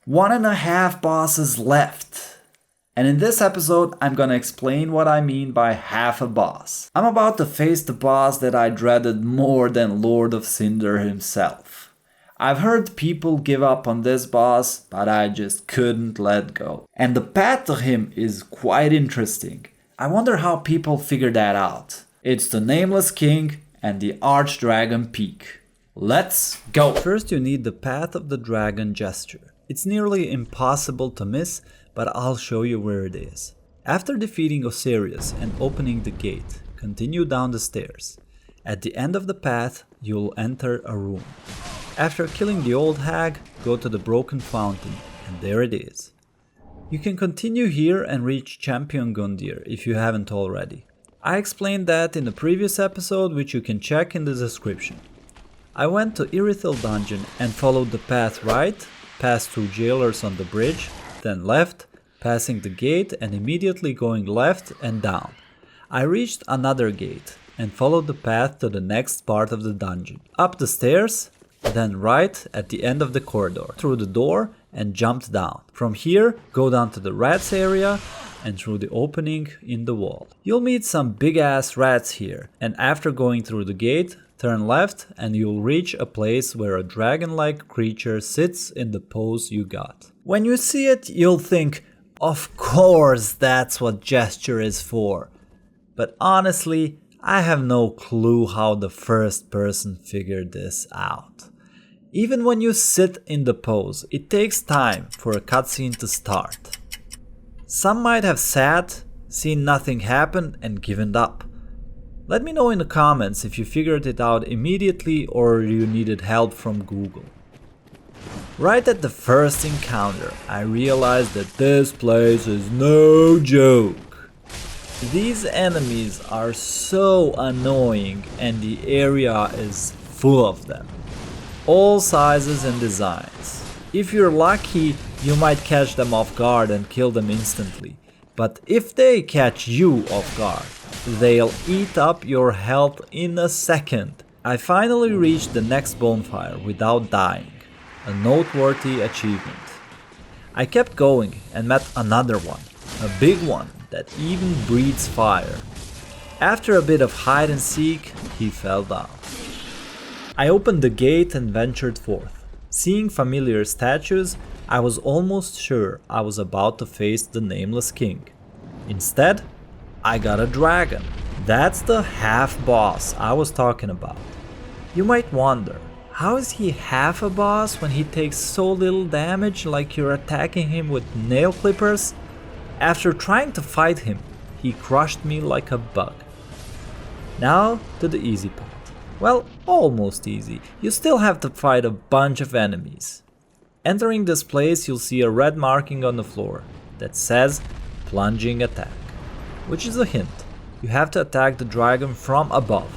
1.5 bosses left. And in this episode, I'm gonna explain what I mean by half a boss. I'm about to face the boss that I dreaded more than Lord of Cinder himself. I've heard people give up on this boss, but I just couldn't let go. And the path to him is quite interesting. I wonder how people figure that out. It's the Nameless King and the Archdragon Peak. Let's go! First you need the Path of the Dragon gesture. It's nearly impossible to miss, but I'll show you where it is. After defeating Osiris and opening the gate, continue down the stairs. At the end of the path, you'll enter a room. After killing the old hag, go to the broken fountain, and there it is. You can continue here and reach Champion Gundyr if you haven't already. I explained that in the previous episode, which you can check in the description. I went to Irithil dungeon and followed the path right, passed through jailers on the bridge, then left, passing the gate and immediately going left and down. I reached another gate and followed the path to the next part of the dungeon. Up the stairs, then right at the end of the corridor, through the door and jumped down. From here, go down to the rats area and through the opening in the wall. You'll meet some big ass rats here, and after going through the gate, turn left and you'll reach a place where a dragon-like creature sits in the pose you got. When you see it, you'll think, of course that's what gesture is for. But honestly, I have no clue how the first person figured this out. Even when you sit in the pose, it takes time for a cutscene to start. Some might have sat, seen nothing happen and given up. Let me know in the comments if you figured it out immediately or you needed help from Google. Right at the first encounter, I realized that this place is no joke. These enemies are so annoying and the area is full of them. All sizes and designs. If you're lucky, you might catch them off guard and kill them instantly. But if they catch you off guard, they'll eat up your health in a second. I finally reached the next bonfire without dying. A noteworthy achievement. I kept going and met another one. A big one that even breathes fire. After a bit of hide and seek, he fell down. I opened the gate and ventured forth. Seeing familiar statues, I was almost sure I was about to face the Nameless King. Instead, I got a dragon. That's the half boss I was talking about. You might wonder, how is he half a boss when he takes so little damage like you're attacking him with nail clippers? After trying to fight him, he crushed me like a bug. Now to the easy part. Well, almost easy. You still have to fight a bunch of enemies. Entering this place, you'll see a red marking on the floor that says plunging attack, which is a hint. You have to attack the dragon from above.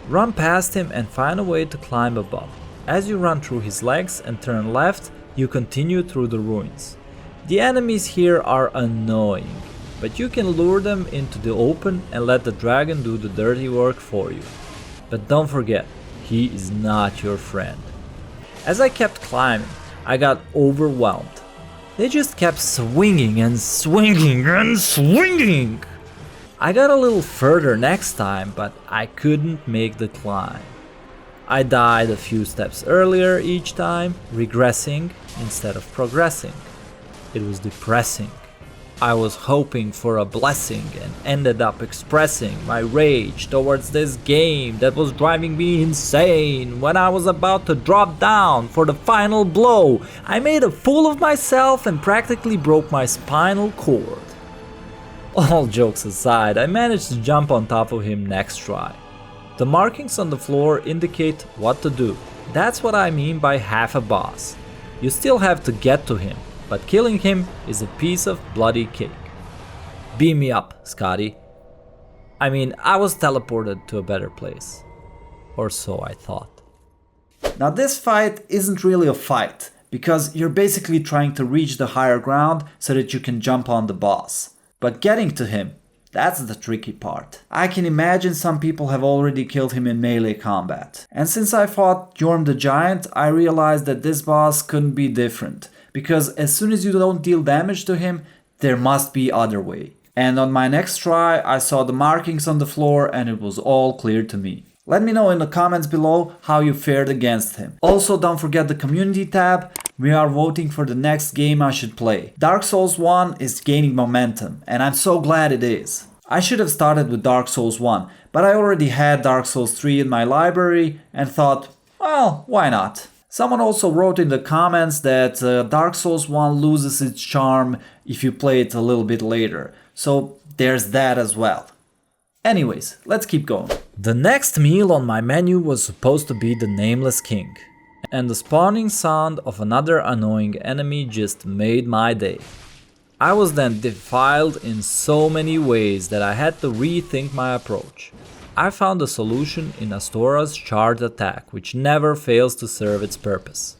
Run past him and find a way to climb above. As you run through his legs and turn left, you continue through the ruins. The enemies here are annoying, but you can lure them into the open and let the dragon do the dirty work for you. But don't forget, he is not your friend. As I kept climbing, I got overwhelmed. They just kept swinging and swinging and swinging. I got a little further next time, but I couldn't make the climb. I died a few steps earlier each time, regressing instead of progressing. It was depressing. I was hoping for a blessing and ended up expressing my rage towards this game that was driving me insane. When I was about to drop down for the final blow, I made a fool of myself and practically broke my spinal cord. All jokes aside, I managed to jump on top of him next try. The markings on the floor indicate what to do. That's what I mean by half a boss. You still have to get to him, but killing him is a piece of bloody cake. Beam me up, Scotty. I mean, I was teleported to a better place. Or so I thought. Now this fight isn't really a fight, because you're basically trying to reach the higher ground so that you can jump on the boss. But getting to him, that's the tricky part. I can imagine some people have already killed him in melee combat. And since I fought Yorm the Giant, I realized that this boss couldn't be different. because as soon as you don't deal damage to him, there must be other way. And on my next try, I saw the markings on the floor and it was all clear to me. Let me know in the comments below how you fared against him. Also, don't forget the community tab. We are voting for the next game I should play. Dark Souls 1 is gaining momentum, and I'm so glad it is. I should have started with Dark Souls 1, but I already had Dark Souls 3 in my library and thought, well, why not? Someone also wrote in the comments that Dark Souls 1 loses its charm if you play it a little bit later, so there's that as well. Anyways, let's keep going. The next meal on my menu was supposed to be the Nameless King, and the spawning sound of another annoying enemy just made my day. I was then defiled in so many ways that I had to rethink my approach. I found a solution in Astora's charged attack, which never fails to serve its purpose.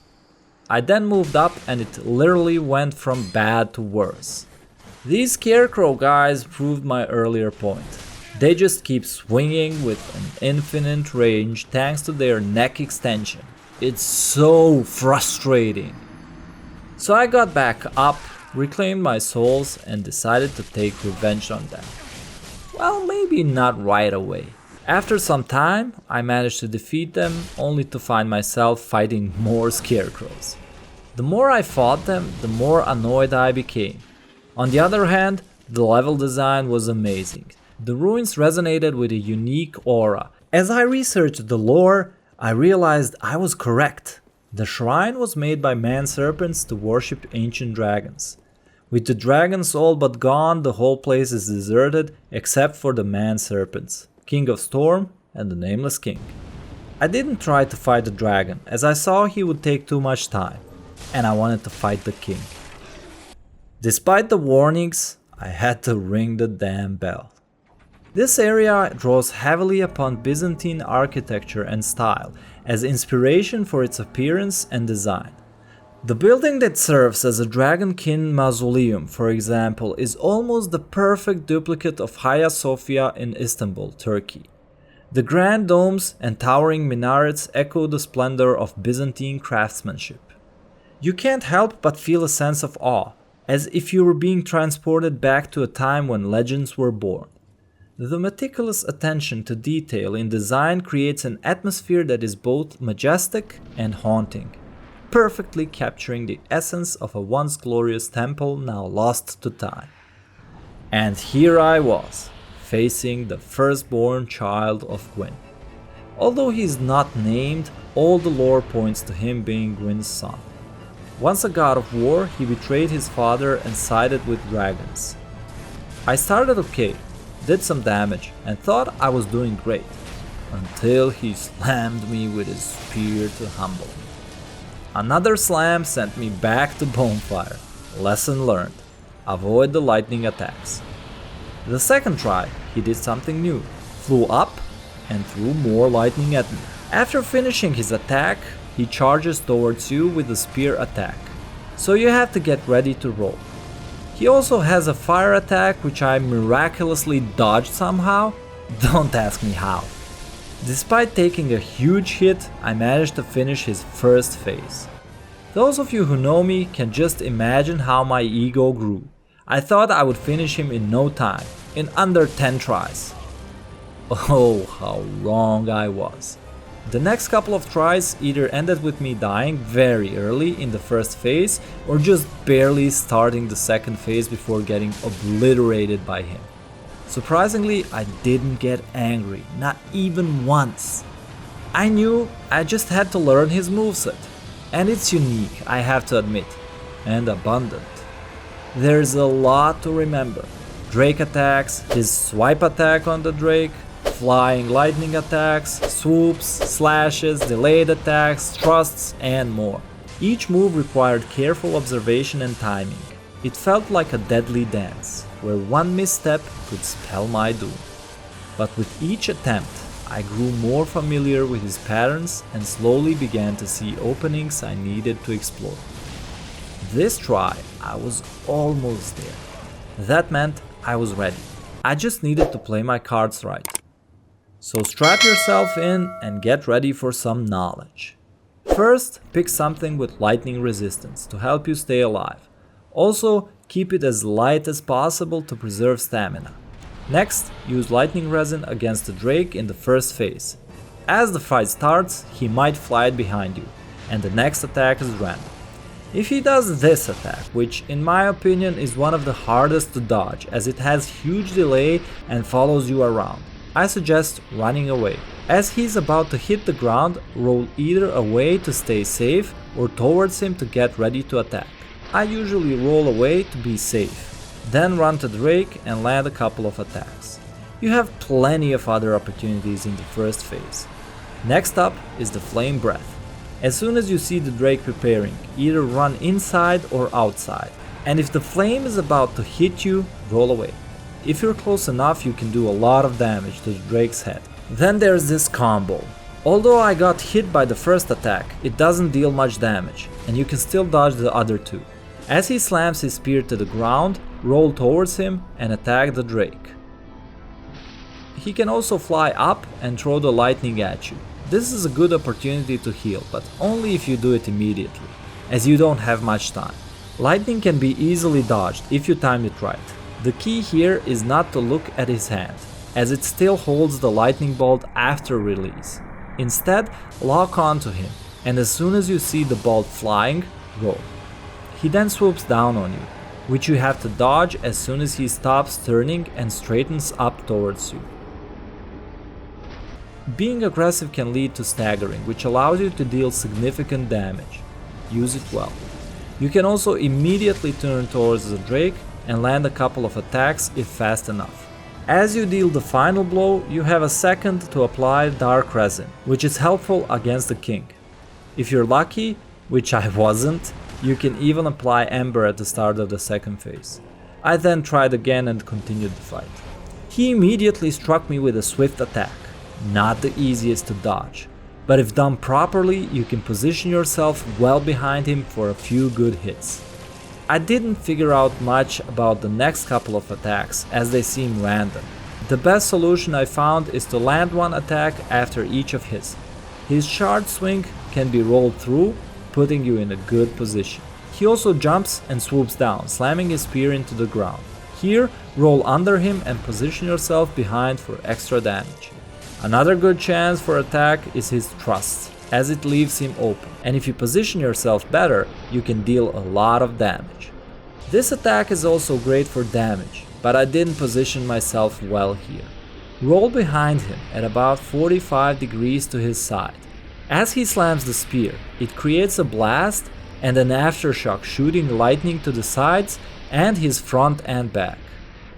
I then moved up and it literally went from bad to worse. These scarecrow guys proved my earlier point. They just keep swinging with an infinite range thanks to their neck extension. It's so frustrating. So I got back up, reclaimed my souls and decided to take revenge on them. Well, maybe not right away. After some time, I managed to defeat them, only to find myself fighting more scarecrows. The more I fought them, the more annoyed I became. On the other hand, the level design was amazing. The ruins resonated with a unique aura. As I researched the lore, I realized I was correct. The shrine was made by man-serpents to worship ancient dragons. With the dragons all but gone, the whole place is deserted except for the man-serpents, King of Storm and the Nameless King. I didn't try to fight the dragon, as I saw he would take too much time, and I wanted to fight the king. Despite the warnings, I had to ring the damn bell. This area draws heavily upon Byzantine architecture and style as inspiration for its appearance and design. The building that serves as a Dragonkin mausoleum, for example, is almost the perfect duplicate of Hagia Sophia in Istanbul, Turkey. The grand domes and towering minarets echo the splendor of Byzantine craftsmanship. You can't help but feel a sense of awe, as if you were being transported back to a time when legends were born. The meticulous attention to detail in design creates an atmosphere that is both majestic and haunting, perfectly capturing the essence of a once glorious temple now lost to time. And here I was, facing the firstborn child of Gwyn. Although he is not named, all the lore points to him being Gwyn's son. Once a god of war, he betrayed his father and sided with dragons. I started okay, did some damage and thought I was doing great, until he slammed me with his spear to humble me. Another slam sent me back to bonfire. Lesson learned. Avoid the lightning attacks. The second try, he did something new, flew up and threw more lightning at me. After finishing his attack, he charges towards you with a spear attack, so you have to get ready to roll. He also has a fire attack which I miraculously dodged somehow, don't ask me how. Despite taking a huge hit, I managed to finish his first phase. Those of you who know me can just imagine how my ego grew. I thought I would finish him in no time, in under 10 tries. Oh, how wrong I was. The next couple of tries either ended with me dying very early in the first phase or just barely starting the second phase before getting obliterated by him. Surprisingly, I didn't get angry, not even once. I knew I just had to learn his moveset, and it's unique, I have to admit, and abundant. There's a lot to remember. Drake attacks, his swipe attack on the Drake, flying lightning attacks, swoops, slashes, delayed attacks, thrusts, and more. Each move required careful observation and timing. It felt like a deadly dance, where one misstep could spell my doom. But with each attempt, I grew more familiar with his patterns and slowly began to see openings I needed to explore. This try, I was almost there. That meant I was ready. I just needed to play my cards right. So strap yourself in and get ready for some knowledge. First, pick something with lightning resistance to help you stay alive. Also, keep it as light as possible to preserve stamina. Next, use lightning resin against the Drake in the first phase. As the fight starts, he might fly behind you, and the next attack is random. If he does this attack, which in my opinion is one of the hardest to dodge as it has huge delay and follows you around, I suggest running away. As he's about to hit the ground, roll either away to stay safe or towards him to get ready to attack. I usually roll away to be safe. Then run to Drake and land a couple of attacks. You have plenty of other opportunities in the first phase. Next up is the Flame Breath. As soon as you see the Drake preparing, either run inside or outside. And if the flame is about to hit you, roll away. If you're close enough, you can do a lot of damage to the Drake's head. Then there's this combo. Although I got hit by the first attack, it doesn't deal much damage, and you can still dodge the other two. As he slams his spear to the ground, roll towards him and attack the Drake. He can also fly up and throw the lightning at you. This is a good opportunity to heal, but only if you do it immediately, as you don't have much time. Lightning can be easily dodged if you time it right. The key here is not to look at his hand, as it still holds the lightning bolt after release. Instead, lock onto him, and as soon as you see the bolt flying, roll. He then swoops down on you, which you have to dodge as soon as he stops turning and straightens up towards you. Being aggressive can lead to staggering, which allows you to deal significant damage. Use it well. You can also immediately turn towards the Drake and land a couple of attacks if fast enough. As you deal the final blow, you have a second to apply Dark Resin, which is helpful against the King. If you're lucky, which I wasn't, you can even apply Ember at the start of the second phase. I then tried again and continued the fight. He immediately struck me with a swift attack, not the easiest to dodge, but if done properly, you can position yourself well behind him for a few good hits. I didn't figure out much about the next couple of attacks as they seem random. The best solution I found is to land one attack after each of his. His shard swing can be rolled through, putting you in a good position. He also jumps and swoops down, slamming his spear into the ground. Here, roll under him and position yourself behind for extra damage. Another good chance for attack is his thrust, as it leaves him open, and if you position yourself better, you can deal a lot of damage. This attack is also great for damage, but I didn't position myself well here. Roll behind him at about 45 degrees to his side. As he slams the spear, it creates a blast and an aftershock shooting lightning to the sides and his front and back.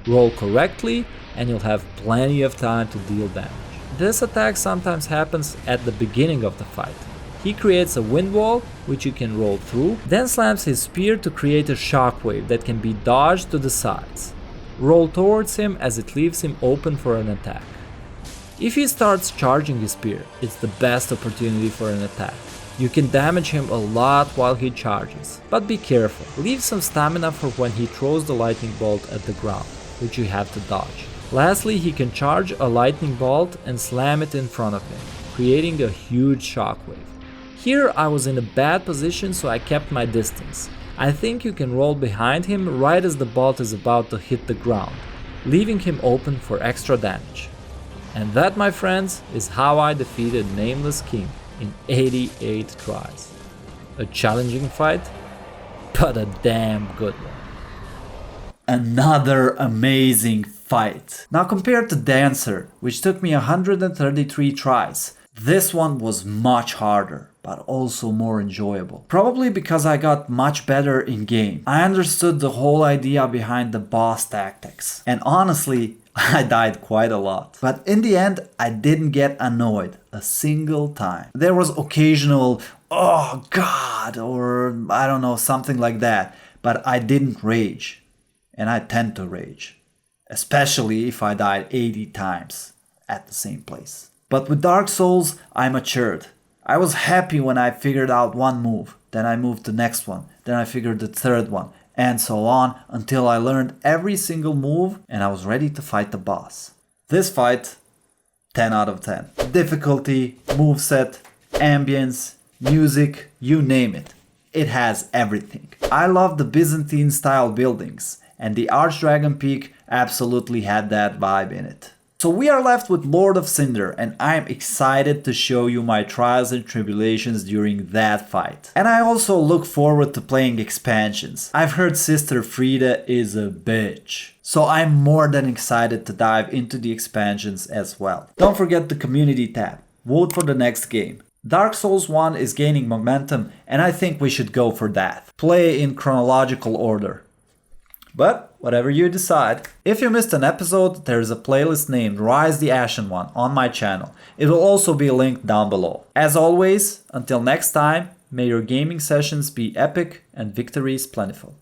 Roll correctly and you'll have plenty of time to deal damage. This attack sometimes happens at the beginning of the fight. He creates a wind wall, which you can roll through, then slams his spear to create a shockwave that can be dodged to the sides. Roll towards him as it leaves him open for an attack. If he starts charging his spear, it's the best opportunity for an attack. You can damage him a lot while he charges, but be careful. Leave some stamina for when he throws the lightning bolt at the ground, which you have to dodge. Lastly, he can charge a lightning bolt and slam it in front of him, creating a huge shockwave. Here I was in a bad position, so I kept my distance. I think you can roll behind him right as the bolt is about to hit the ground, leaving him open for extra damage. And that, my friends, is how I defeated Nameless King in 88 tries. A challenging fight, but a damn good one. Another amazing fight. Now compared to Dancer, which took me 133 tries, this one was much harder, but also more enjoyable. Probably because I got much better in game. I understood the whole idea behind the boss tactics. And honestly, I died quite a lot. But in the end, I didn't get annoyed a single time. There was occasional, oh god, or I don't know, something like that. But I didn't rage. And I tend to rage. Especially if I died 80 times at the same place. But with Dark Souls, I matured. I was happy when I figured out one move. Then I moved to the next one. Then I figured the third one. And so on until I learned every single move and I was ready to fight the boss. This fight, 10 out of 10. Difficulty, moveset, ambience, music, you name it. It has everything. I love the Byzantine style buildings, and the Archdragon Peak absolutely had that vibe in it. So we are left with Lord of Cinder, and I am excited to show you my trials and tribulations during that fight. And I also look forward to playing expansions. I've heard Sister Frida is a bitch. So I'm more than excited to dive into the expansions as well. Don't forget the community tab. Vote for the next game. Dark Souls 1 is gaining momentum, and I think we should go for that. Play in chronological order. But whatever you decide. If you missed an episode, there is a playlist named Rise the Ashen One on my channel. It will also be linked down below. As always, until next time, may your gaming sessions be epic and victories plentiful.